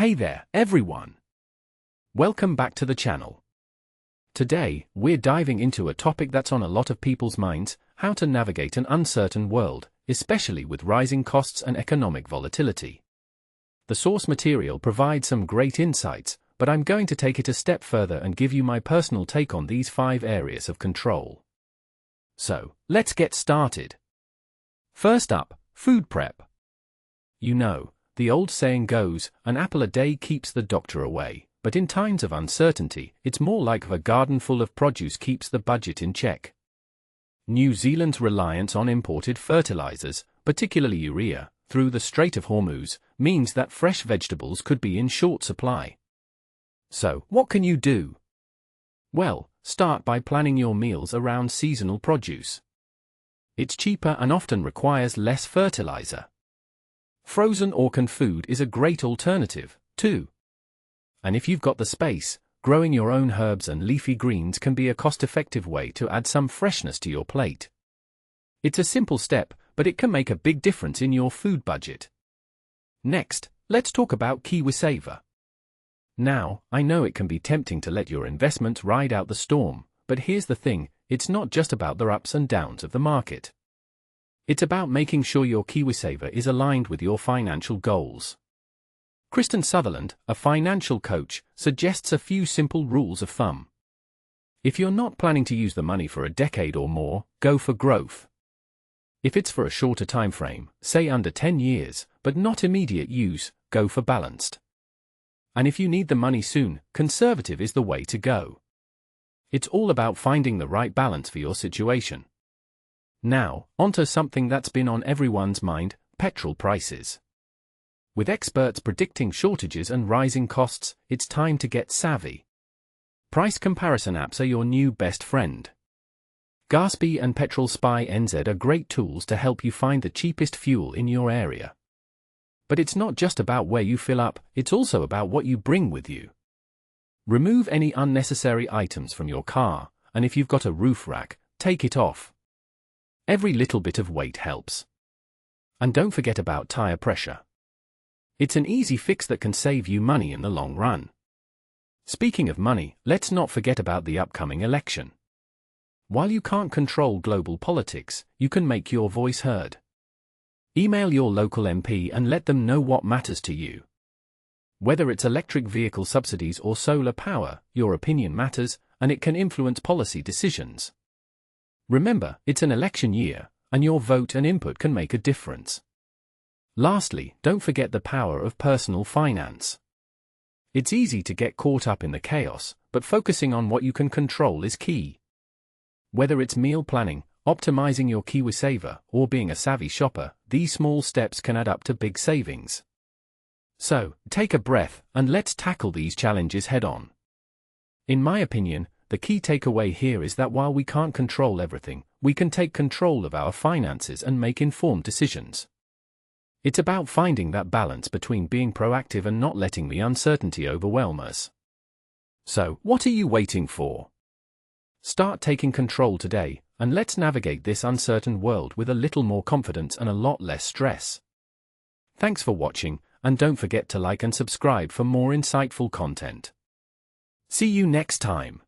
Hey there, everyone! Welcome back to the channel. Today, we're diving into a topic that's on a lot of people's minds: how to navigate an uncertain world, especially with rising costs and economic volatility. The source material provides some great insights, but I'm going to take it a step further and give you my personal take on these 5 areas of control. So, let's get started. First up, food prep. You know, the old saying goes, an apple a day keeps the doctor away, but in times of uncertainty, it's more like a garden full of produce keeps the budget in check. New Zealand's reliance on imported fertilizers, particularly urea, through the Strait of Hormuz, means that fresh vegetables could be in short supply. So, what can you do? Well, start by planning your meals around seasonal produce. It's cheaper and often requires less fertilizer. Frozen or canned food is a great alternative, too. And if you've got the space, growing your own herbs and leafy greens can be a cost-effective way to add some freshness to your plate. It's a simple step, but it can make a big difference in your food budget. Next, let's talk about KiwiSaver. Now, I know it can be tempting to let your investments ride out the storm, but here's the thing: it's not just about the ups and downs of the market. It's about making sure your KiwiSaver is aligned with your financial goals. Kristen Sutherland, a financial coach, suggests a few simple rules of thumb. If you're not planning to use the money for a decade or more, go for growth. If it's for a shorter time frame, say under 10 years, but not immediate use, go for balanced. And if you need the money soon, conservative is the way to go. It's all about finding the right balance for your situation. Now, onto something that's been on everyone's mind: petrol prices. With experts predicting shortages and rising costs, it's time to get savvy. Price comparison apps are your new best friend. Gaspy and Petrol Spy NZ are great tools to help you find the cheapest fuel in your area. But it's not just about where you fill up, it's also about what you bring with you. Remove any unnecessary items from your car, and if you've got a roof rack, take it off. Every little bit of weight helps. And don't forget about tire pressure. It's an easy fix that can save you money in the long run. Speaking of money, let's not forget about the upcoming election. While you can't control global politics, you can make your voice heard. Email your local MP and let them know what matters to you. Whether it's electric vehicle subsidies or solar power, your opinion matters, and it can influence policy decisions. Remember, it's an election year, and your vote and input can make a difference. Lastly, don't forget the power of personal finance. It's easy to get caught up in the chaos, but focusing on what you can control is key. Whether it's meal planning, optimizing your KiwiSaver, or being a savvy shopper, these small steps can add up to big savings. So, take a breath, and let's tackle these challenges head-on. In my opinion, the key takeaway here is that while we can't control everything, we can take control of our finances and make informed decisions. It's about finding that balance between being proactive and not letting the uncertainty overwhelm us. So, what are you waiting for? Start taking control today, and let's navigate this uncertain world with a little more confidence and a lot less stress. Thanks for watching, and don't forget to like and subscribe for more insightful content. See you next time.